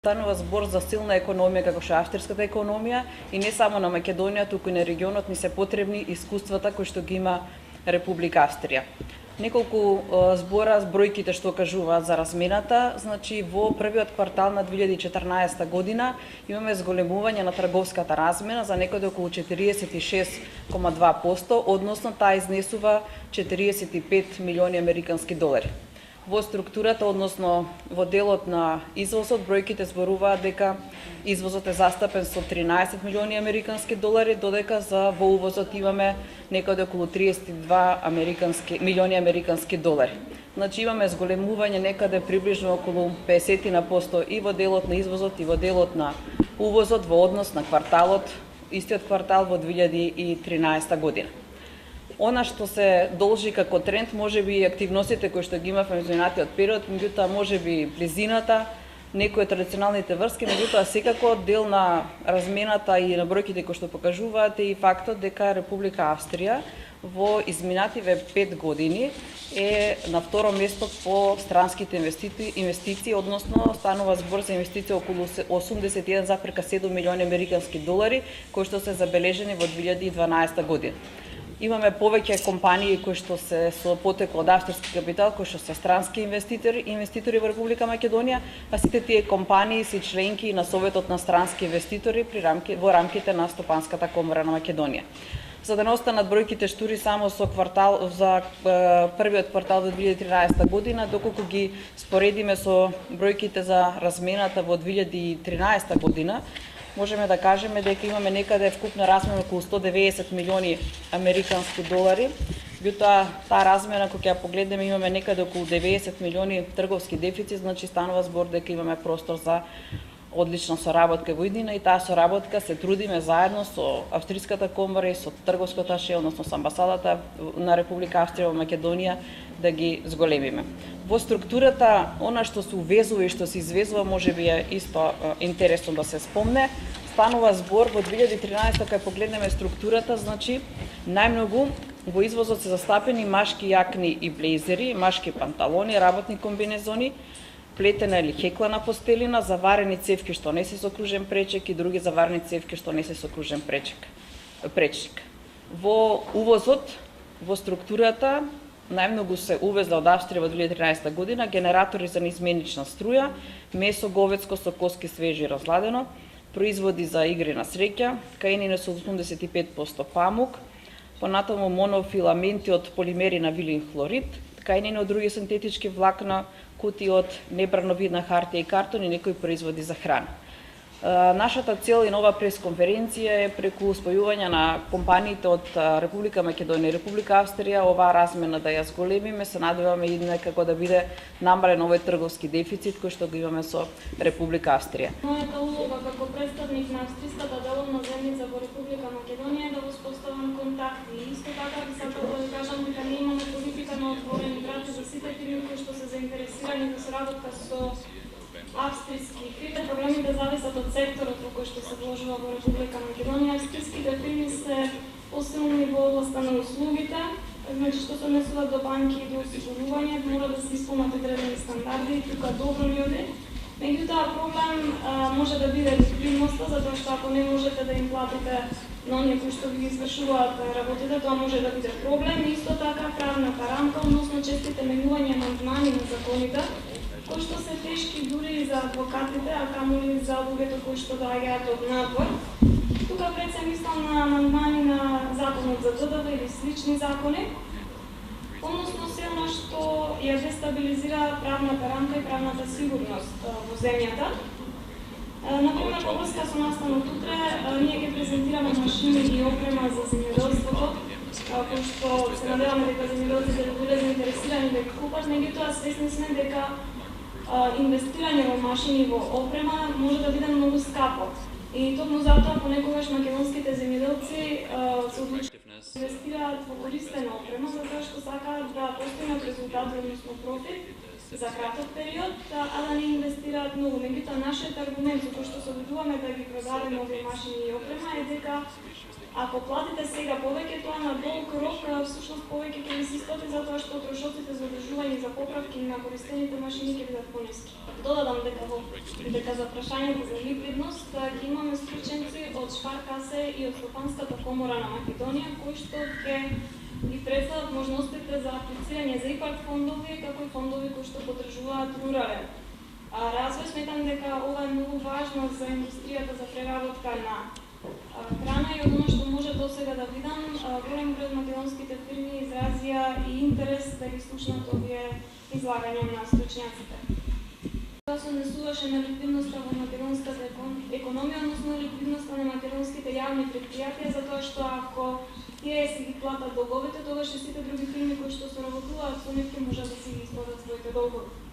Станува збор за силна економија како што е австриската економија и не само на Македонија, туку и на регионот ни се потребни искуствата кои што ги има Република Австрија. Неколку збора с бројките што кажуваат за размената. Значи во првиот квартал на 2014 година имаме зголемување на трговската размена за некаде околу 46,2%, односно таа изнесува 45 милиони американски долари. Во структурата, односно во делот на извозот, бројките зборуваат дека извозот е застапен со 13 милиони американски долари, додека во увозот имаме некаде околу 32 милиони американски долари. Значи имаме зголемување некаде приближно околу 50% и во делот на извозот и во делот на увозот во однос на кварталот, истиот квартал во 2013 година. Она што се должи како тренд, можеби и активностите кои што ги имавме во изминатиот период, меѓутоа можеби близината, некои традиционалните врски, меѓутоа секако дел на размената и на бројките кои што покажуваат е и фактот дека Република Австрија во изминативе 5 години е на второ место по странските инвестиции, односно станува збор за инвестиции околу 81,7 милиони американски долари, кои што се забележени во 2012 година. Имаме повеќе компании кои што се со потекло од австрийски капитал, кои што се странски инвеститори во Република Македонија, а сите тие компании се членки на Советот на странски инвеститори во рамките на Стопанската комора на Македонија. За да не останат бројките штури само за првиот квартал во 2013 година, доколку ги споредиме со бројките за размената во 2013 година, можеме да кажеме дека имаме некаде вкупна размена околу 190 милиони американски долари. Меѓутоа, таа размена, кога ќе ја погледнеме, имаме некаде околу 90 милиони трговски дефицит, значи станува збор дека имаме простор за одлична соработка во иднина и таа соработка се трудиме заедно со Австриската комора и со трговското аше, односно со амбасадата на Република Австрија во Македонија да ги зголемиме. Во структурата, она што се увезува и што се извезува, можеби е исто интересно да се спомне. Станува збор во 2013 кога погледнеме структурата, значи најмногу во извозот се застапени машки јакни и блейзери, машки панталони, работни комбинезони, плетена или хеклана постелина, заварени цевки што не се со кружен пречек и други заварени цевки што не се со кружен пречник. Во увозот, во структурата, најмногу се увезла од Австрија во 2013 година генератори за неизменична струја, месо говецко со коски свежи и разладено, производи за игри на среќа, каенина со 85% памук, понатаму монофиламенти од полимери на вилин хлорид, каенина од други синтетички влакна, кутии од небрановидна хартија и картон и некои производи за храна. Нашата цел и нова пресконференција е преку спојување на компаниите од Република Македонија и Република Австрија оваа размена да ја зголемиме, се надеваме и некако да биде намален овој трговски дефицит кој што го имаме со Република Австрија. Мојата улога како представник на австриската деловна земјица во Република Македонија е да воспоставам контакти. Исто така би сакала да кажам дека ние имаме политика на отворени врати за сите фирми кои што се заинтересирани да соработка со австријски фирми. Проблемите зависат од секторот во кој што се вложува во Република Македонија. Австријските фирми се посилни во областа на услугите, значи што се однесува до банки и до осигурување, мора да се исполнат одредени стандарди, тука добро ни оди. Меѓутоа проблем може да биде ликвидноста, затоа што ако не можете да им платите на оние кои што ги извршуваат работите, тоа може да биде проблем. Исто така правната рамка, односно честите менување амандмани на законите, кои што се тешки дури и за адвокатите, а камоли за луѓето кои што доаѓаат од надвор. Тука пред се мислам на амандмани на законот за ДДВ или слични закони, односно се она што ја дестабилизира правната рамка и правната сигурност во земјата. Например, во врска со настанот утре, ние ќе презентираме машини и опрема за земјоделството, кои што се надеваме дека земјоделците да бидат заинтересирани да ги купат, меѓутоа свесни сме дека инвестирање во машини и во опрема може да биде многу скапо. И токму затоа понекогаш македонските земјоделци се одлучуваат да инвестираат во користена опрема, затоа што сакаат да постигнат резултати, односно профит за краток период, а да не инвестираат многу. Меѓутоа нашиот аргумент за кој што се обидуваме плануваме да ги продадеме овие машини и опрема е дека ако платите сега повеќе, тоа на долг рок всушност повеќе ќе ви се исплати затоа што трошоците за одржување и за поправки на користените машини ќе бидат понески. Додадам дека за прашањето за ликвидност ќе имаме струченци од Шпаркасе и од Стопанската комора на Македонија кои што ќе ги представат можностите за аплицирање за ИПАРД фондови, како и фондови кои што поддржуваат рурален развој. Сметам дека ова е многу важно за индустријата за преработка на храна и од оно што може до сега да видам, голем број од македонските фирми изразија и интерес да ги слушнат овие излагања на стручњаците. Тоа се однесуваше на ликвидноста во македонската економија, односно ликвидноста на македонските јавни предпријатија, затоа што ако тие си ги платат долговите, тогаш и сите други фирми кои што соработуваат со нив ќе можат да си ги исплатат своите долгови.